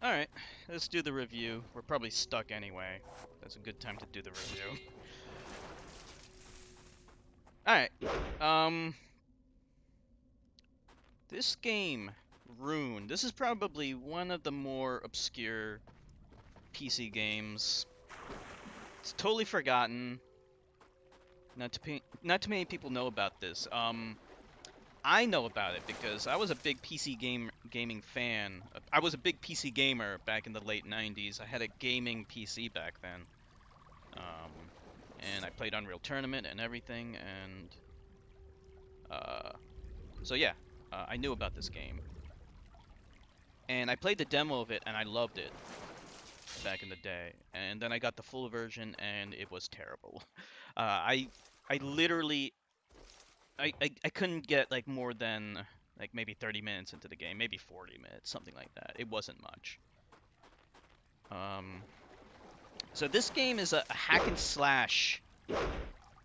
Alright, let's do the review. We're probably stuck anyway. That's a good time to do the review. Alright, um, this game, Rune, this is probably one of the more obscure PC games. It's totally forgotten. Not too many people know about this. I know about it because I was a big gaming fan. I was a big PC gamer back in the late 90s. I had a gaming PC back then. Um, and I played Unreal Tournament and everything, and uh, so yeah, I knew about this game. And I played the demo of it, and I loved it back in the day. And then I got the full version, and it was terrible. I literally, I couldn't get like more than like maybe 30 minutes into the game, maybe 40 minutes, something like that. It wasn't much. Um, so this game is a hack and slash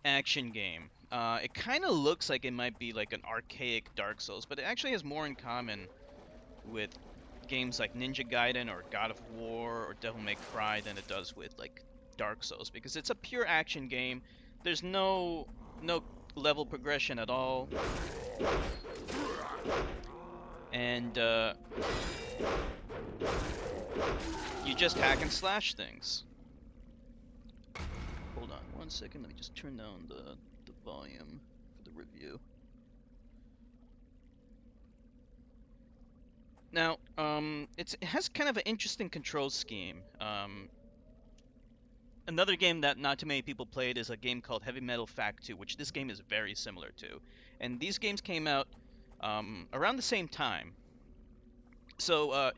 action game. It kind of looks like it might be like an archaic Dark Souls, but it actually has more in common with games like Ninja Gaiden or God of War or Devil May Cry than it does with like Dark Souls, because it's a pure action game. There's no level progression at all, and you just hack and slash things. Hold on one second, let me just turn down the volume for the review. Now, it has kind of an interesting control scheme. Another game that not too many people played is a game called Heavy Metal Fact 2, which this game is very similar to. And these games came out around the same time. So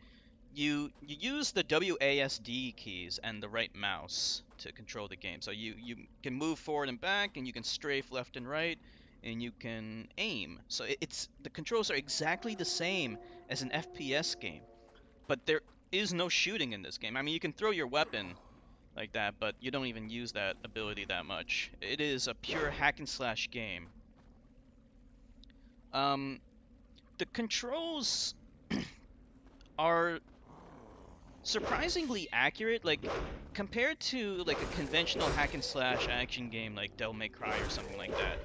you use the WASD keys and the right mouse to control the game. So you can move forward and back, and you can strafe left and right, and you can aim. So it's the controls are exactly the same as an FPS game, but there is no shooting in this game. I mean, you can throw your weapon like that, but you don't even use that ability that much. It is a pure hack and slash game. Um, the controls are surprisingly accurate, like compared to like a conventional hack and slash action game like Devil May Cry or something like that.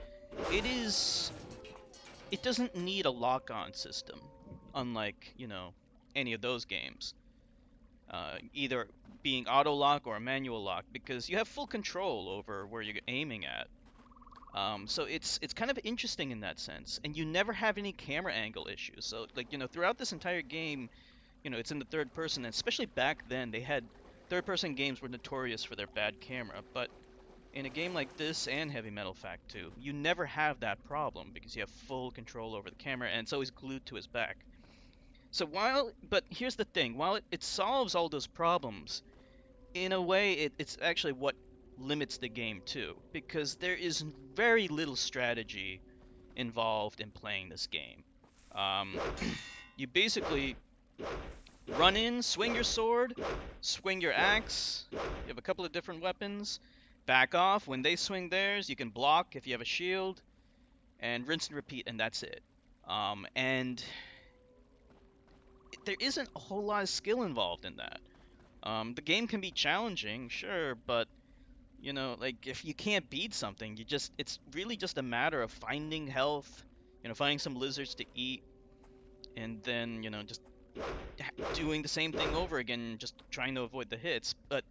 It is it doesn't need a lock-on system, unlike, any of those games. Either being auto lock or a manual lock, because you have full control over where you're aiming at. So it's kind of interesting in that sense, and you never have any camera angle issues. So like throughout this entire game, it's in the third person, and especially back then, they had third person games were notorious for their bad camera. But in a game like this and Heavy Metal Fact 2, you never have that problem because you have full control over the camera, and it's always glued to his back. But here's the thing, while it solves all those problems, in a way, it's actually what limits the game too, because there is very little strategy involved in playing this game. Um, you basically run in, swing your sword, swing your axe. You have a couple of different weapons. Back off. When they swing theirs, you can block if you have a shield, and rinse and repeat, and that's it. And there isn't a whole lot of skill involved in that. The game can be challenging, sure, but like if you can't beat something, it's really just a matter of finding health, finding some lizards to eat, and then, just doing the same thing over again, just trying to avoid the hits. But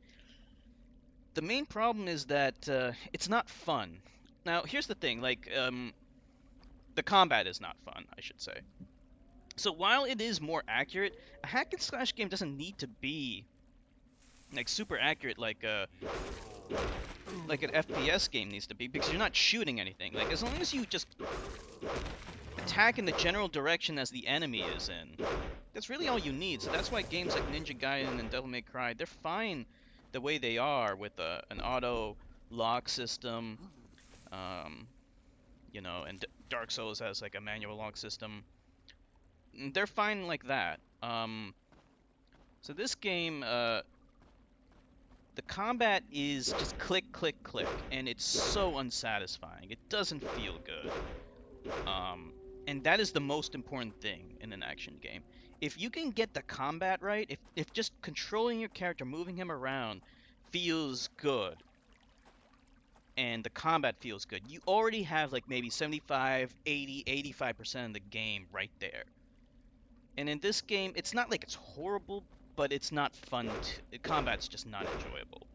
the main problem is that it's not fun. Now, here's the thing, like, the combat is not fun, I should say. So while it is more accurate, a hack and slash game doesn't need to be like super accurate like an FPS game needs to be, because you're not shooting anything. Like, as long as you just attack in the general direction as the enemy is in, that's really all you need. So that's why games like Ninja Gaiden and Devil May Cry, they're fine the way they are with an auto lock system, um, and Dark Souls has like a manual lock system. They're fine like that. So this game, the combat is just click, click, click, and it's so unsatisfying. It doesn't feel good. And that is the most important thing in an action game. if you can get the combat right, if just controlling your character, moving him around feels good, and the combat feels good, you already have like maybe 75, 80, 85% of the game right there. And in this game, it's not like it's horrible, but it's not fun. Combat's just not enjoyable.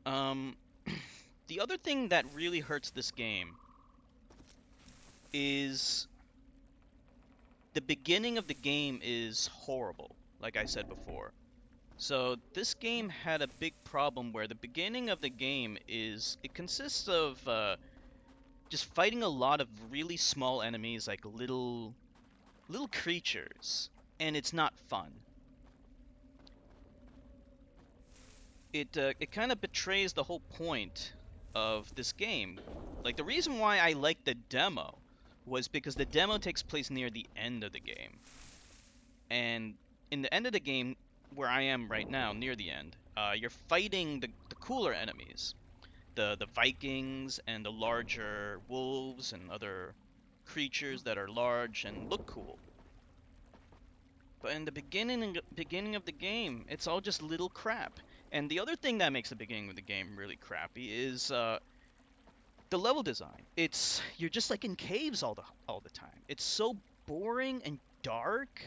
Um, the other thing that really hurts this game is the beginning of the game is horrible, like I said before. So this game had a big problem where the beginning of the game it consists of just fighting a lot of really small enemies, like little creatures, and it's not fun. It kind of betrays the whole point of this game. Like the reason why I liked the demo was because the demo takes place near the end of the game, and in the end of the game, where I am right now, near the end, you're fighting the cooler enemies, the Vikings and the larger wolves and other creatures that are large and look cool. But in the beginning of the game, it's all just little crap. And the other thing that makes the beginning of the game really crappy is the level design. You're just like in caves all the time. It's so boring and dark.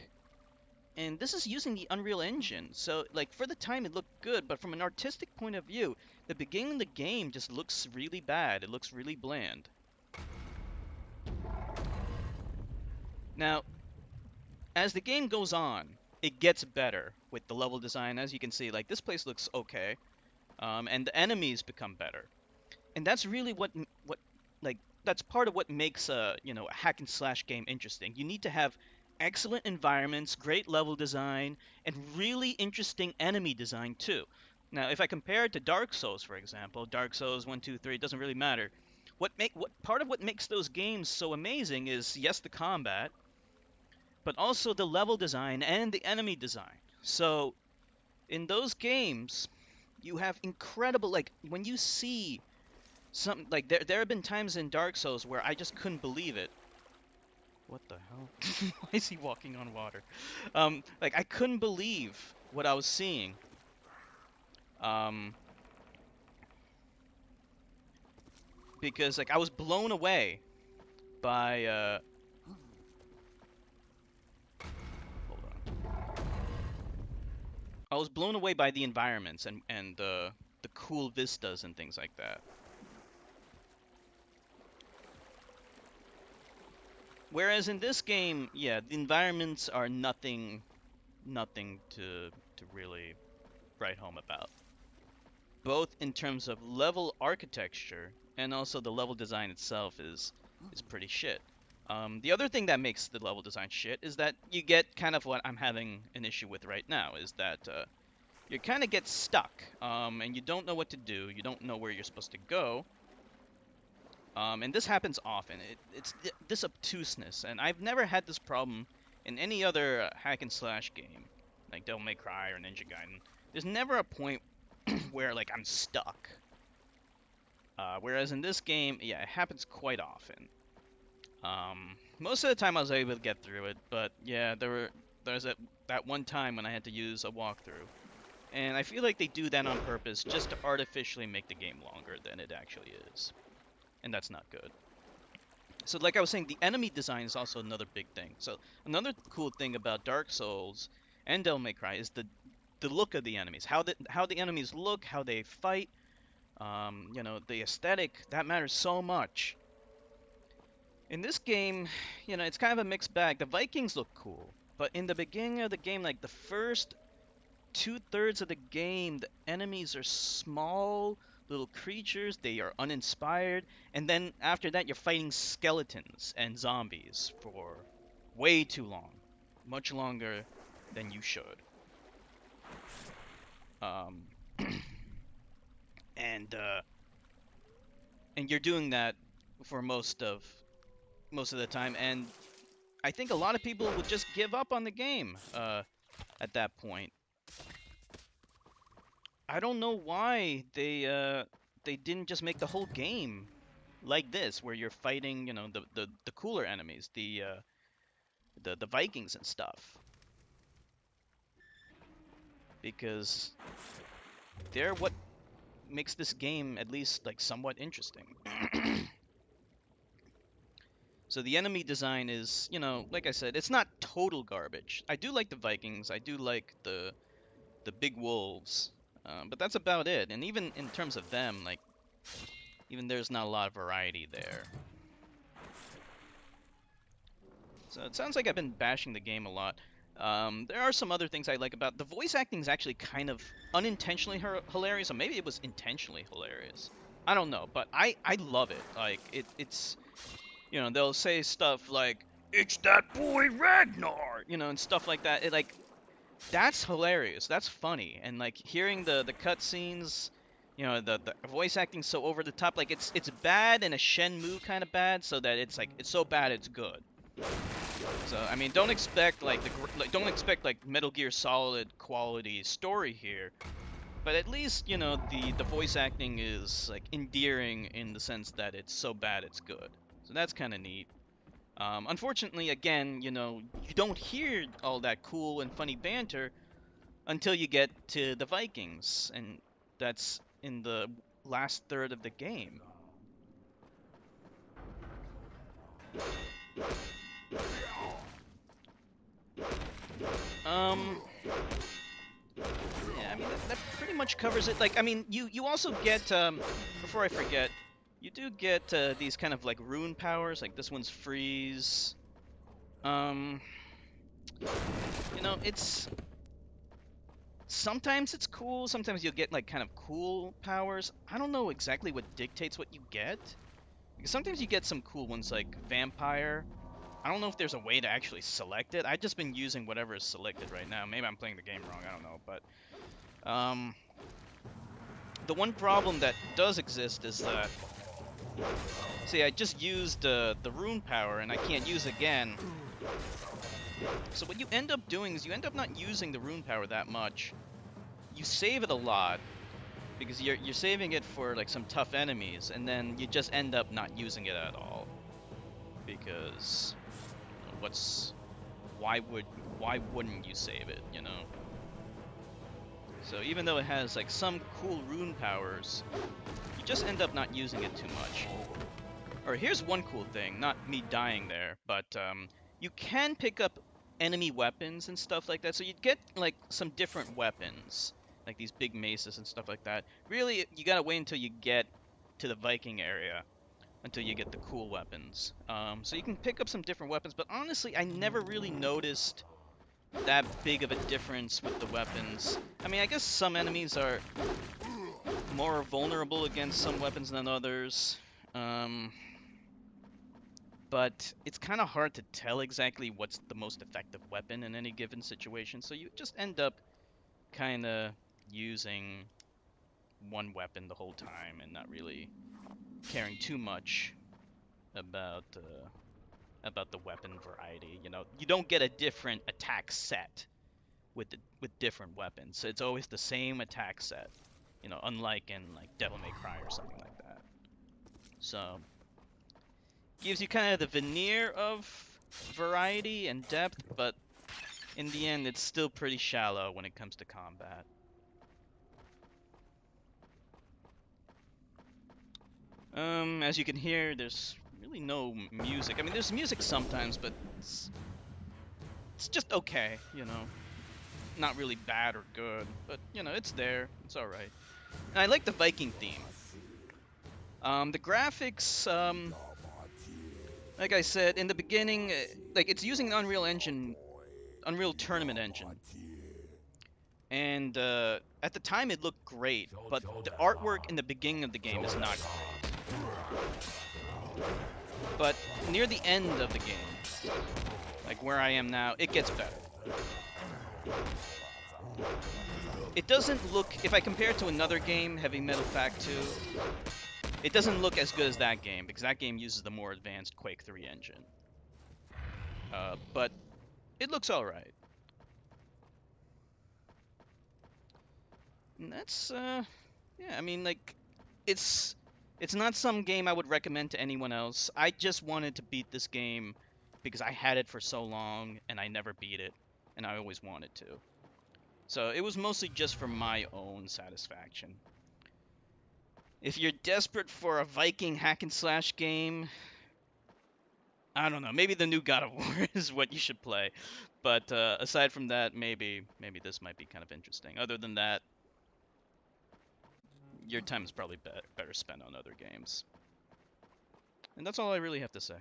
And this is using the Unreal Engine, so like for the time it looked good, but from an artistic point of view, the beginning of the game just looks really bad. It looks really bland. Now, as the game goes on, it gets better with the level design. As you can see, like this place looks okay, and the enemies become better. And that's really what like that's part of what makes a hack and slash game interesting. You need to have excellent environments, great level design, and really interesting enemy design too. Now, if I compare it to Dark Souls, for example, Dark Souls 1, 2, 3, it doesn't really matter. What part of what makes those games so amazing is, yes, the combat, but also the level design and the enemy design. So in those games, you have incredible, like when you see some, like there have been times in Dark Souls where I just couldn't believe it. What the hell? Why is he walking on water? Like I couldn't believe what I was seeing. Um, because like I was blown away by hold on. I was blown away by the environments and the cool vistas and things like that. Whereas in this game, yeah, the environments are nothing to really write home about. Both in terms of level architecture and also the level design itself is pretty shit. The other thing that makes the level design shit is that you get kind of what I'm having an issue with right now, is that you kind of get stuck, and you don't know what to do, you don't know where you're supposed to go, and this happens often. This obtuseness, and I've never had this problem in any other hack and slash game, like Devil May Cry or Ninja Gaiden. There's never a point where like I'm stuck. Whereas in this game, yeah, it happens quite often. Most of the time I was able to get through it, but yeah, there's that one time when I had to use a walkthrough, and I feel like they do that on purpose just to artificially make the game longer than it actually is, and that's not good. So like I was saying, the enemy design is also another big thing. So another cool thing about Dark Souls and Devil May Cry is the look of the enemies, how the enemies look, how they fight. The aesthetic that matters so much. In this game, it's kind of a mixed bag. The Vikings look cool, but in the beginning of the game, like the first 2/3 of the game, the enemies are small little creatures. They are uninspired, and then after that, you're fighting skeletons and zombies for way too long, much longer than you should. Um, and uh, and you're doing that for most of the time, and I think a lot of people would just give up on the game at that point. I don't know why they didn't just make the whole game like this, where you're fighting, the cooler enemies, the Vikings and stuff, because they're what makes this game at least like somewhat interesting. So the enemy design is, like I said, it's not total garbage. I do like the Vikings. I do like the big wolves, but that's about it. And even in terms of them, like even there's not a lot of variety there. So it sounds like I've been bashing the game a lot. There are some other things I like about the voice acting is actually kind of unintentionally hilarious, or maybe it was intentionally hilarious. I don't know, but I love it. Like it's they'll say stuff like "It's that boy Ragnar," and stuff like that. That's hilarious. That's funny, and like hearing the cutscenes, the voice acting so over the top, like it's bad in a Shenmue kind of bad, so that it's like it's so bad it's good. So I mean, don't expect don't expect like Metal Gear Solid quality story here, but at least the voice acting is like endearing in the sense that it's so bad it's good. So that's kind of neat. Unfortunately, again, you don't hear all that cool and funny banter until you get to the Vikings, and that's in the last third of the game. Um, yeah, I mean that pretty much covers it. Like, I mean, you also get before I forget, you do get these kind of like rune powers. Like this one's freeze. Um, it's sometimes it's cool. Sometimes you'll get like kind of cool powers. I don't know exactly what dictates what you get. Because sometimes you get some cool ones like vampire. I don't know if there's a way to actually select it. I've just been using whatever is selected right now. Maybe I'm playing the game wrong. I don't know, but the one problem that does exist is that, see, I just used the rune power and I can't use again. So what you end up doing is you end up not using the rune power that much. You save it a lot because you're saving it for like some tough enemies, and then you just end up not using it at all because what's why wouldn't you save it, So even though it has like some cool rune powers, you just end up not using it too much. Or here's one cool thing, not me dying there, but you can pick up enemy weapons and stuff like that. So you'd get like some different weapons, like these big maces and stuff like that. Really, you gotta wait until you get to the Viking area until you get the cool weapons. So you can pick up some different weapons, but honestly, I never really noticed that big of a difference with the weapons. I mean, I guess some enemies are more vulnerable against some weapons than others. But it's kind of hard to tell exactly what's the most effective weapon in any given situation. So you just end up kind of using one weapon the whole time and not really caring too much about the weapon variety. You don't get a different attack set with different weapons. So it's always the same attack set. Unlike in like Devil May Cry or something like that. So gives you kind of the veneer of variety and depth, but in the end, it's still pretty shallow when it comes to combat. As you can hear, there's really no music. I mean, there's music sometimes, but it's just okay, Not really bad or good, but, it's there. It's alright. And I like the Viking theme. The graphics, like I said, in the beginning, like, it's using the Unreal Tournament engine. And at the time it looked great, but the artwork in the beginning of the game is not great. But near the end of the game, like where I am now, it gets better. It doesn't look, if I compare it to another game, Heavy Metal Fact 2, it doesn't look as good as that game, because that game uses the more advanced Quake 3 engine. But it looks alright. And that's, yeah, I mean, like, it's It's not some game I would recommend to anyone else. I just wanted to beat this game because I had it for so long and I never beat it, and I always wanted to. So it was mostly just for my own satisfaction. If you're desperate for a Viking hack and slash game, I don't know. Maybe the new God of War is what you should play. But aside from that, maybe this might be kind of interesting. Other than that, your time is probably better spent on other games. And that's all I really have to say.